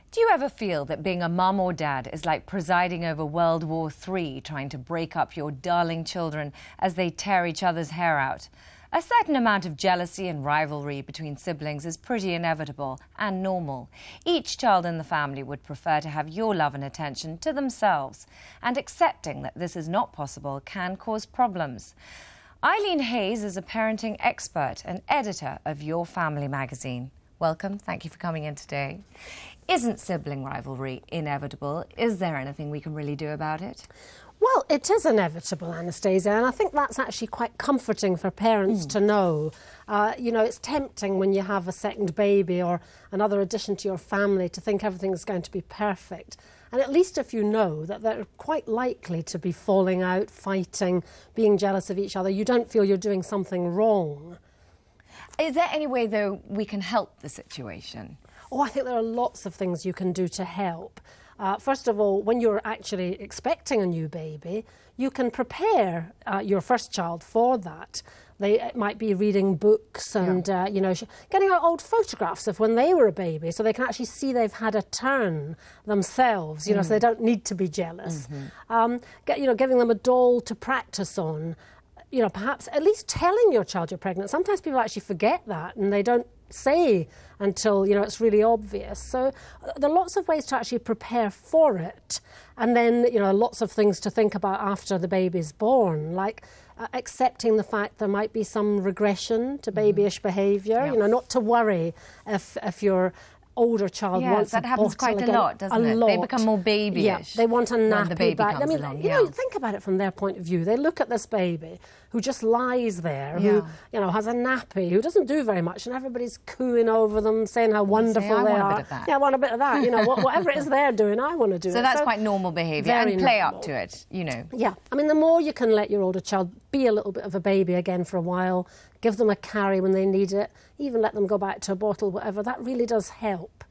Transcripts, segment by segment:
Do you ever feel that being a mum or dad is like presiding over World War III, trying to break up your darling children as they tear each other's hair out? A certain amount of jealousy and rivalry between siblings is pretty inevitable and normal. Each child in the family would prefer to have your love and attention to themselves, and accepting that this is not possible can cause problems. Eileen Hayes is a parenting expert and editor of Your Family magazine. Welcome. Thank you for coming in today. Isn't sibling rivalry inevitable? Is there anything we can really do about it? Well, it is inevitable, Anastasia, and I think that's actually quite comforting for parents to know. You know, it's tempting when you have a second baby or another addition to your family to think everything's going to be perfect. And at least if you know that they're quite likely to be falling out, fighting, being jealous of each other, you don't feel you're doing something wrong. Is there any way, though, we can help the situation? Oh, I think there are lots of things you can do to help. First of all, when you're actually expecting a new baby, you can prepare your first child for that. It might be reading books and, you know, getting out old photographs of when they were a baby so they can actually see they've had a turn themselves, you know, so they don't need to be jealous. Giving them a doll to practice on. You know, perhaps at least telling your child you're pregnant. Sometimes people actually forget that and they don't say until, you know, it's really obvious. So there are lots of ways to actually prepare for it. And then, you know, lots of things to think about after the baby's born, like accepting the fact there might be some regression to babyish behaviour. You know, not to worry if your older child wants that happens quite a lot, doesn't it? They become more babyish. Yeah, they want a nappy the baby back. Comes I mean, along. you know, think about it from their point of view. They look at this baby who just lies there, who, you know, has a nappy, who doesn't do very much, and everybody's cooing over them, saying how wonderful they are. I want a bit of that. Yeah, I want a bit of that. You know, whatever it is they're doing, I want to do it. So that's quite normal behaviour, and play up to it, you know. Yeah, I mean, the more you can let your older child be a little bit of a baby again for a while, give them a carry when they need it, even let them go back to a bottle, whatever, that really does help.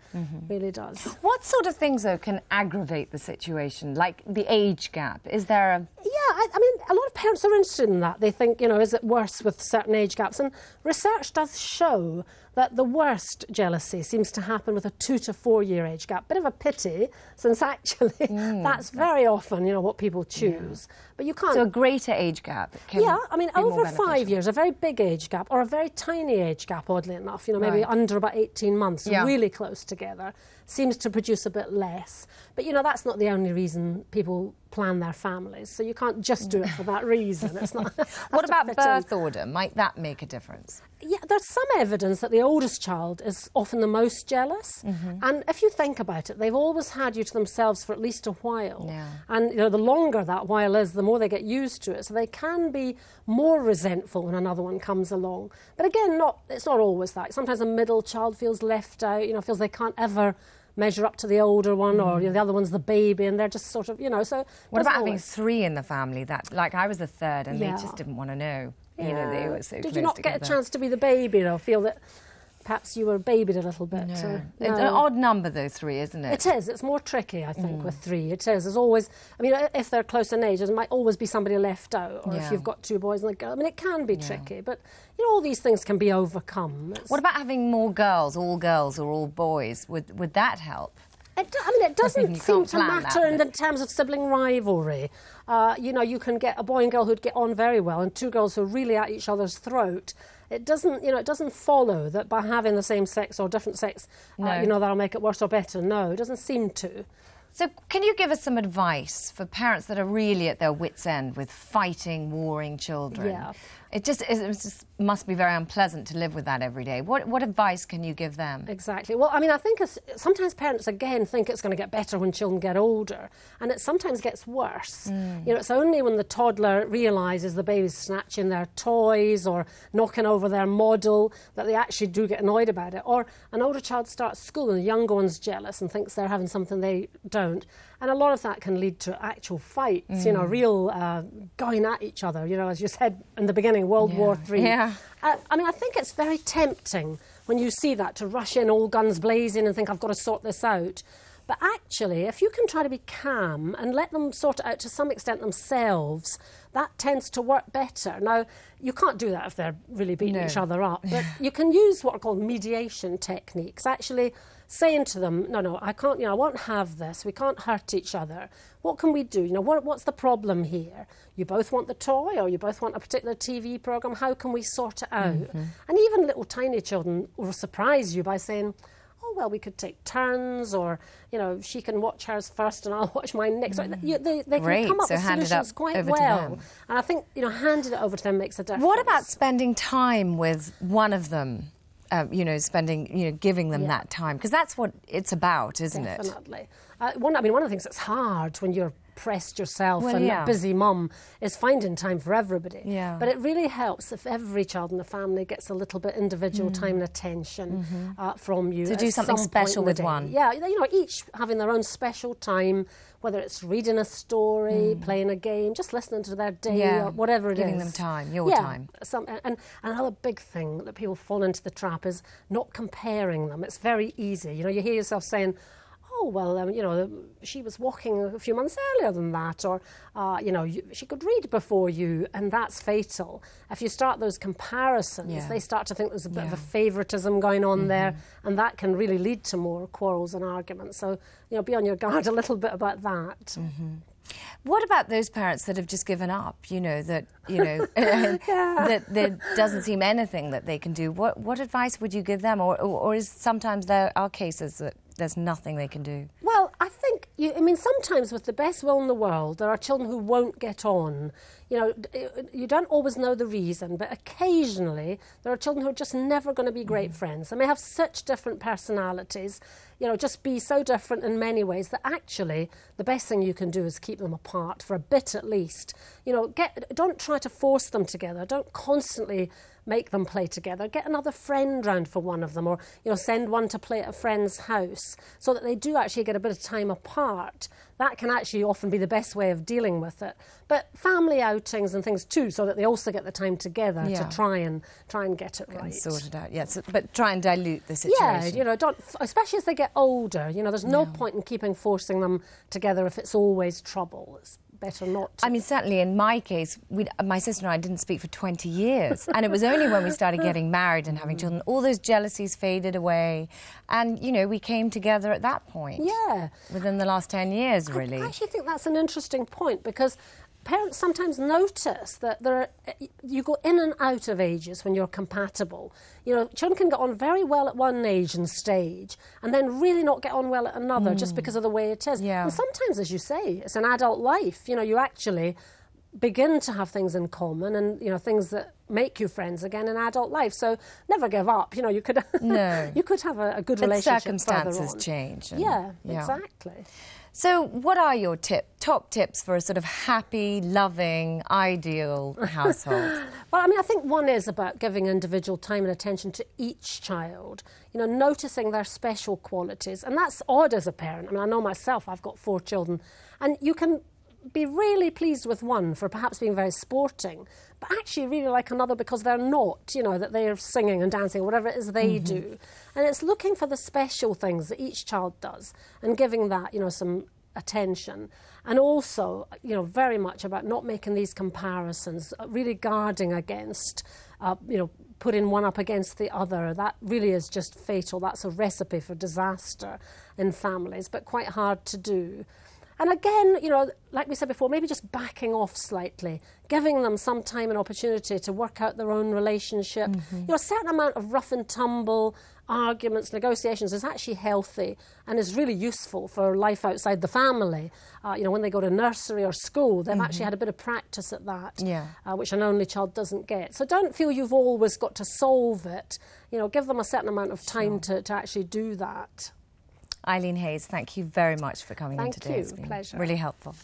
Really does. What sort of things, though, can aggravate the situation, like the age gap? Is there a... Yeah, I mean, a lot of parents are interested in that. They think, you know, is it worse with certain age gaps? And research does show that the worst jealousy seems to happen with a 2 to 4 year age gap. Bit of a pity, since actually that's very often, you know, what people choose. But you can't... So a greater age gap can I mean, over 5 years, a very big age gap, or a very tiny age gap, oddly enough, you know, maybe under about 18 months, really close together, seems to produce a bit less. But, you know, that's not the only reason people plan their families, so you can't just do it for that reason. It's not. What about birth order? Might that make a difference? Yeah, there's some evidence that the oldest child is often the most jealous. And if you think about it, they've always had you to themselves for at least a while. And, you know, the longer that while is, the more they get used to it. So they can be more resentful when another one comes along. But again, it's not always that. Sometimes a middle child feels left out, you know, feels they can't ever measure up to the older one, or you know, the other one's the baby, and they're just sort of, you know, so... What about having 3 in the family? That, like, I was the third, and they just didn't want to know. You know, they were so close Did you not together. get a chance to be the baby, or feel that perhaps you were babied a little bit? No. It's an odd number, though, 3, isn't it? It is. It's more tricky, I think, with 3. It is. There's always... I mean, if they're close in age, there might always be somebody left out, or if you've got 2 boys and a girl. I mean, it can be tricky, but, you know, all these things can be overcome. What about having more girls or all boys? Would that help? I mean, it doesn't seem to matter in terms of sibling rivalry. You know, you can get a boy and girl who'd get on very well and 2 girls who are really at each other's throat. It doesn't, you know, it doesn't follow that by having the same sex or different sex, you know, that'll make it worse or better. No, it doesn't seem to. So can you give us some advice for parents that are really at their wits' end with fighting, warring children? Yeah. It just must be very unpleasant to live with that every day. What advice can you give them? Exactly. Well, I mean, I think sometimes parents, again, think it's going to get better when children get older, and it sometimes gets worse. You know, it's only when the toddler realises the baby's snatching their toys or knocking over their model that they actually do get annoyed about it. Or an older child starts school and the younger one's jealous and thinks they're having something they don't. And a lot of that can lead to actual fights, you know, real going at each other, you know, as you said in the beginning, World War III. I mean, I think it's very tempting when you see that to rush in all guns blazing and think, I've got to sort this out. But actually, if you can try to be calm and let them sort it out to some extent themselves, that tends to work better. Now, you can't do that if they're really beating each other up, but you can use what are called mediation techniques, actually saying to them, no, I can't, I won't have this, we can't hurt each other. What can we do? What's the problem here? You both want the toy, or you both want a particular TV programme, how can we sort it out? And even little tiny children will surprise you by saying, oh, well, we could take turns, or, she can watch hers first and I'll watch mine next. They can come up with solutions quite well. And I think, handing it over to them makes a difference. What about spending time with one of them? Giving them that time, because that's what it's about, isn't it? Definitely. One of the things that's hard when you're pressed yourself and a busy mum is finding time for everybody. Yeah. But it really helps if every child in the family gets a little bit individual time and attention from you. To do something special with one. Yeah, each having their own special time, whether it's reading a story, playing a game, just listening to their day, or whatever it is. Giving them time, your time. And another big thing that people fall into the trap is not comparing them. It's very easy. You hear yourself saying, oh, well, she was walking a few months earlier than that, or, she could read before you, and that's fatal. If you start those comparisons, they start to think there's a bit of a favouritism going on there, and that can really lead to more quarrels and arguments. So, be on your guard a little bit about that. What about those parents that have just given up, that there doesn't seem anything that they can do? What advice would you give them? Or is sometimes there are cases that there's nothing they can do? Well, I think, sometimes with the best will in the world, there are children who won't get on. You don't always know the reason, but occasionally there are children who are just never going to be great friends. They may have such different personalities, just be so different in many ways that actually the best thing you can do is keep them apart for a bit at least. Don't try to force them together. Don't constantly make them play together. Get another friend round for one of them, or send one to play at a friend's house, so that they do actually get a bit of time apart. That can actually often be the best way of dealing with it. But family outings and things too, so that they also get the time together to try and get it right. And sort it out, yes. But try and dilute the situation. Yeah, don't, especially as they get older. There's no point in forcing them together if it's always trouble. It's better not to. Certainly in my case, my sister and I didn't speak for 20 years. And it was only when we started getting married and having children, all those jealousies faded away. And, we came together at that point. Yeah. Within the last 10 years, really. I actually think that's an interesting point, because parents sometimes notice that you go in and out of ages when you're compatible. Children can get on very well at one age and stage, and then really not get on well at another just because of the way it is. Yeah. And sometimes, as you say, it's an adult life. You actually begin to have things in common, and things that make you friends again in adult life. So never give up. You could you could have a good relationship. Circumstances change. Yeah, exactly. So what are your top tips for a sort of happy, loving, ideal household? Well, I think one is about giving individual time and attention to each child, noticing their special qualities. And that's odd as a parent. I know myself, I've got 4 children, and you can be really pleased with one for perhaps being very sporting, but actually really like another because they're not, that they're singing and dancing, whatever it is they do. And it's looking for the special things that each child does and giving that, some attention. And also, very much about not making these comparisons, really guarding against, putting one up against the other. That really is just fatal. That's a recipe for disaster in families, but quite hard to do. And again, like we said before, maybe just backing off slightly, giving them some time and opportunity to work out their own relationship. A certain amount of rough and tumble, arguments, negotiations is actually healthy and is really useful for life outside the family. When they go to nursery or school, they've actually had a bit of practice at that, which an only child doesn't get. So don't feel you've always got to solve it. Give them a certain amount of time to actually do that. Eileen Hayes, thank you very much for coming in today. Thank you. Pleasure. Really helpful.